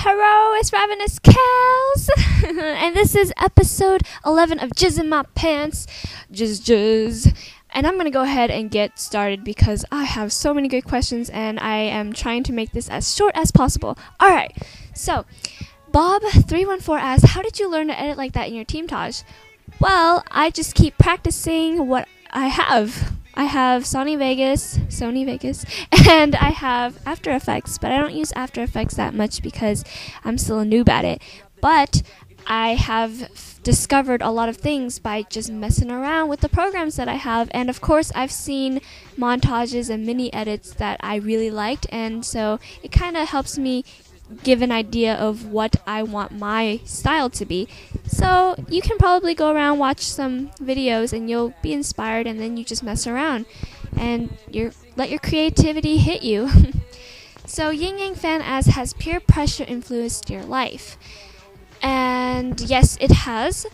Hello, it's Ravenous KELLS, and this is episode 11 of Jizz in My Pants, Jizz. And I'm going to go ahead and get started because I have so many good questions and I am trying to make this as short as possible. Alright, so Bob314 asks, how did you learn to edit like that in your Teamtage? Well, I just keep practicing what I have. I have Sony Vegas, and I have After Effects, but I don't use After Effects that much because I'm still a noob at it. But I have discovered a lot of things by just messing around with the programs that I have, and of course I've seen montages and mini edits that I really liked, and so it kind of helps me give an idea of what I want my style to be. So you can probably go around, watch some videos, and you'll be inspired, and then you just mess around and let your creativity hit you. So Ying Yang Fan asks, has peer pressure influenced your life? And yes, it has.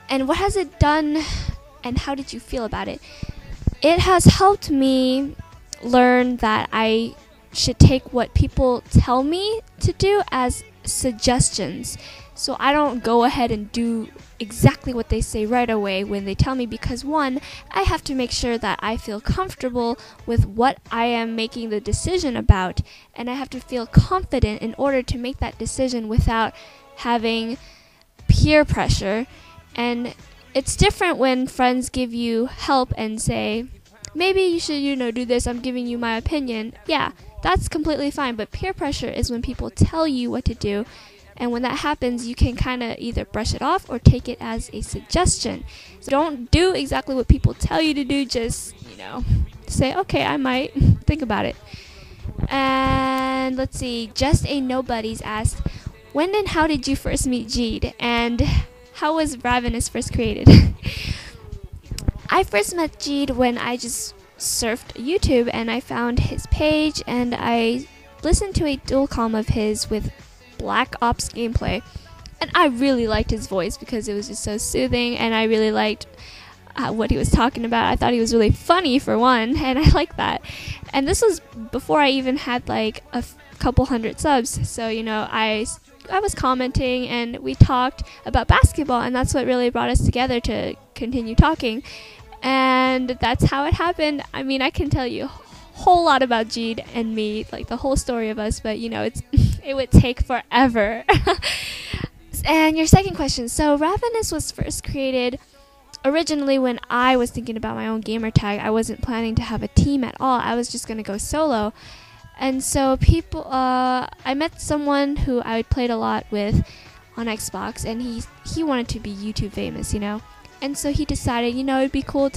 And what has it done, and how did you feel about it? It has helped me learn that I should take what people tell me to do as suggestions. So I don't go ahead and do exactly what they say right away when they tell me, because one, I have to make sure that I feel comfortable with what I am making the decision about, and I have to feel confident in order to make that decision without having peer pressure. And it's different when friends give you help and say, maybe you should, do this, I'm giving you my opinion. Yeah, that's completely fine, but peer pressure is when people tell you what to do, and when that happens, you can kind of either brush it off or take it as a suggestion. So don't do exactly what people tell you to do, just, say, okay, I might think about it. And let's see, Just a Nobody's asked, when and how did you first meet Jizz, and how was Ravenous first created? I first met Jizz when I just surfed YouTube and I found his page, and I listened to a dual comm of his with Black Ops gameplay, and I really liked his voice because it was just so soothing, and I really liked what he was talking about. I thought he was really funny for one, and I liked that. And this was before I even had like a couple hundred subs, so I was commenting and we talked about basketball, and that's what really brought us together to continue talking. And that's how it happened. I mean, I can tell you a whole lot about Jizz and me, like the whole story of us, but it would take forever. And your second question, so Ravenous was first created originally when I was thinking about my own gamer tag. I wasn't planning to have a team at all. I was just going to go solo. And so I met someone who I played a lot with on Xbox, and he wanted to be YouTube famous, And so he decided, it'd be cool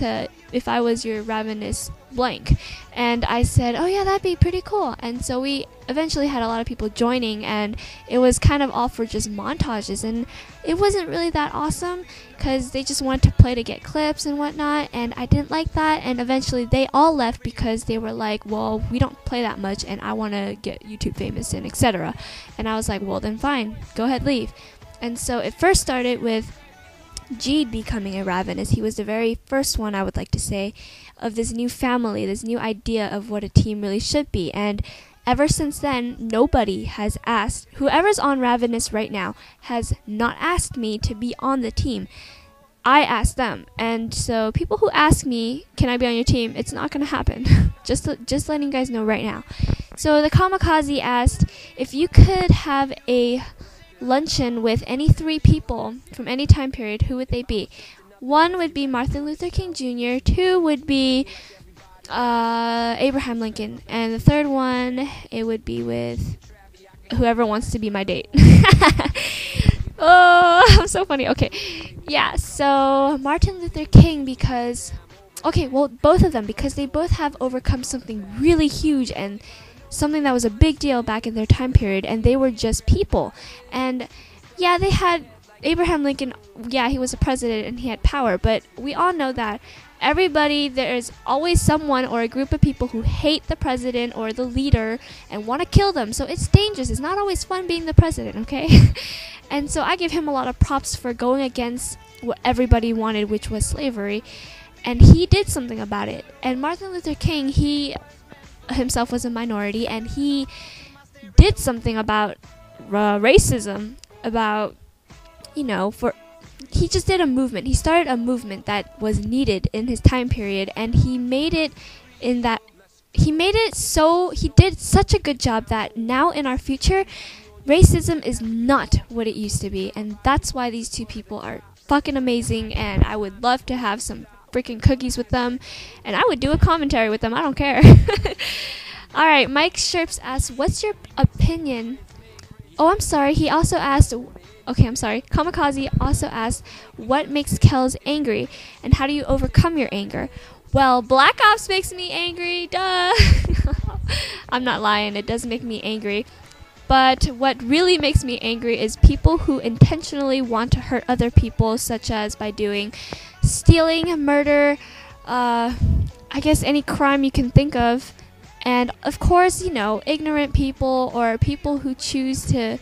if I was your Ravenous blank. And I said, oh yeah, that'd be pretty cool. And so we eventually had a lot of people joining, and it was kind of all for just montages. And it wasn't really that awesome because they just wanted to play to get clips and whatnot. And I didn't like that. And eventually they all left because they were like, well, we don't play that much and I want to get YouTube famous and etc. And I was like, well, then fine, go ahead, leave. And so it first started with Jizz becoming a Ravenous. He was the very first one, I would like to say, of this new family, this new idea of what a team really should be. And ever since then, nobody has asked, whoever's on Ravenous right now has not asked me to be on the team. I asked them. And so people who ask me, can I be on your team, it's not going to happen. just letting you guys know right now. So the Kamikaze asked, if you could have a luncheon with any three people from any time period, who would they be? One would be Martin Luther King Jr., two would be Abraham Lincoln, and the third one, it would be with whoever wants to be my date. Oh, I'm so funny. Okay, yeah, so Martin Luther King because, both of them, because they both have overcome something really huge and something that was a big deal back in their time period, and they were just people. And yeah, they had Abraham Lincoln, yeah, he was a president and he had power, but we all know that there's always someone or a group of people who hate the president or the leader and want to kill them. So it's dangerous. It's not always fun being the president, okay? And so I give him a lot of props for going against what everybody wanted, which was slavery. And he did something about it. And Martin Luther King, he himself was a minority, and he did something about racism, about, he just did a movement. He started a movement that was needed in his time period, and he made it so, he did such a good job that now in our future, racism is not what it used to be. And that's why these two people are fucking amazing, and I would love to have some freaking cookies with them, and I would do a commentary with them. I don't care. Alright, Mike Sherps asks, what's your opinion? Oh, I'm sorry. He also asked, okay, I'm sorry. Kamikaze also asked, what makes KELLS angry, and how do you overcome your anger? Well, Black Ops makes me angry, duh. I'm not lying, it does make me angry. But what really makes me angry is people who intentionally want to hurt other people, such as by doing stealing, murder, I guess any crime you can think of. And of course, ignorant people or people who choose to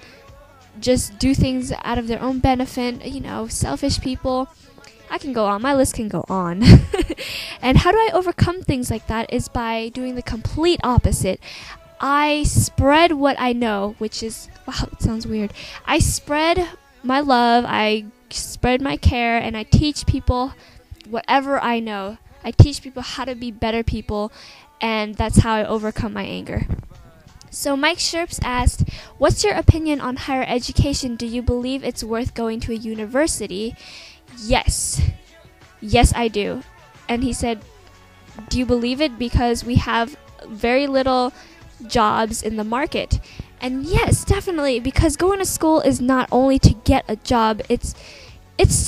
just do things out of their own benefit, selfish people. I can go on. My list can go on. And how do I overcome things like that is by doing the complete opposite. I spread what I know, which is, wow, it sounds weird. I spread my love, I spread my care, and I teach people whatever I know. I teach people how to be better people, and that's how I overcome my anger. So Mike Sherps asked, what's your opinion on higher education? Do you believe it's worth going to a university? Yes. Yes, I do. And he said, do you believe it? Because we have very little jobs in the market. And yes, definitely, because going to school is not only to get a job, it's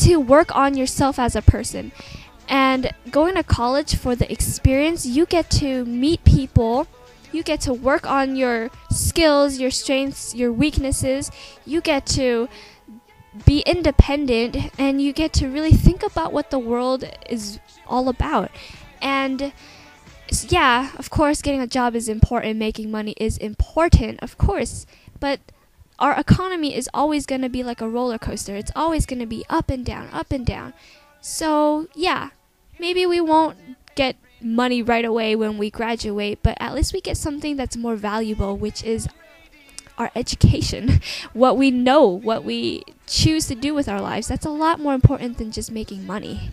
to work on yourself as a person. And going to college for the experience, you get to meet people, you get to work on your skills, your strengths, your weaknesses, you get to be independent, and you get to really think about what the world is all about. And yeah, of course, getting a job is important, making money is important, of course, but our economy is always going to be like a roller coaster. It's always going to be up and down, up and down. So yeah, maybe we won't get money right away when we graduate, but at least we get something that's more valuable, which is our education. What we know, what we choose to do with our lives, that's a lot more important than just making money.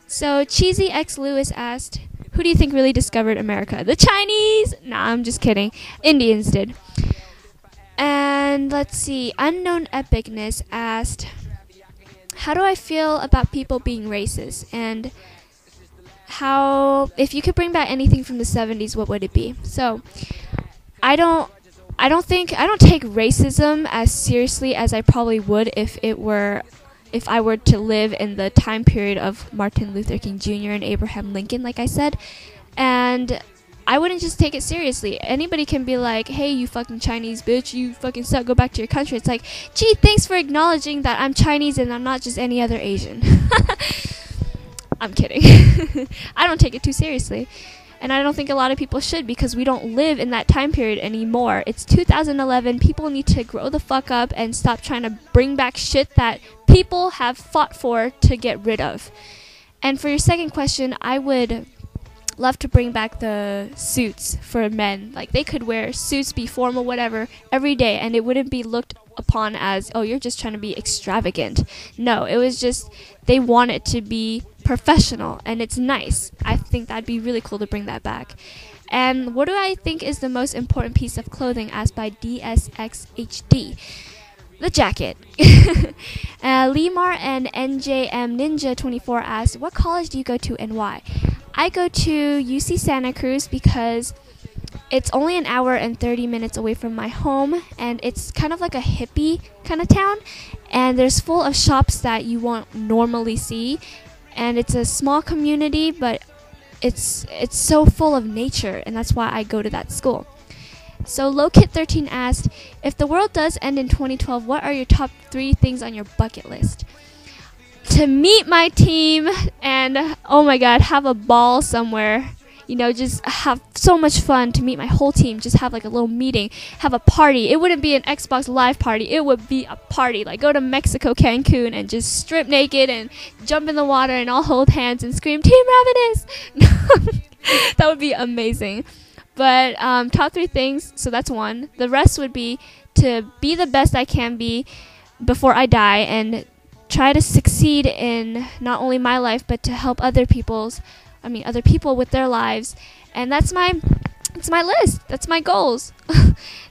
So Cheesy X Lewis asked, who do you think really discovered America? The Chinese? Nah, I'm just kidding. Indians did. And let's see, Unknown Epicness asked, how do I feel about people being racist? And how, if you could bring back anything from the 70s, what would it be? So I don't take racism as seriously as I probably would if I were to live in the time period of Martin Luther King Jr. and Abraham Lincoln, like I said. And I wouldn't just take it seriously. Anybody can be like, hey, you fucking Chinese bitch, you fucking suck, go back to your country. It's like, gee, thanks for acknowledging that I'm Chinese and I'm not just any other Asian. I'm kidding. I don't take it too seriously. And I don't think a lot of people should, because we don't live in that time period anymore. It's 2011. People need to grow the fuck up and stop trying to bring back shit that people have fought for to get rid of. And for your second question, I would love to bring back the suits for men. Like, they could wear suits, be formal, whatever, every day, and it wouldn't be looked upon as, oh, you're just trying to be extravagant. No, it was just, they want it to be professional, and it's nice. I think that'd be really cool to bring that back. And what do I think is the most important piece of clothing, asked by DSXHD? The jacket. Lemar and NJM Ninja 24 asked, what college do you go to and why? I go to UC Santa Cruz because it's only an hour and 30 minutes away from my home, and it's kind of like a hippie kind of town, and there's full of shops that you won't normally see, and it's a small community, but it's so full of nature, and that's why I go to that school. So Lokit13 asked, if the world does end in 2012, what are your top 3 things on your bucket list? To meet my team and, oh my god, have a ball somewhere. You know, just have so much fun, to meet my whole team. Just have like a little meeting, have a party. It wouldn't be an Xbox Live party. It would be a party. Like, go to Mexico, Cancun, and just strip naked and jump in the water and all hold hands and scream, Team Ravenous! That would be amazing. But top 3 things, so that's one. The rest would be to be the best I can be before I die and try to succeed in not only my life but to help other people with their lives. And that's my list. That's my goals.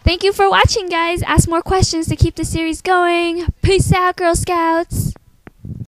Thank you for watching, guys. Ask more questions to keep the series going. Peace out, Girl Scouts.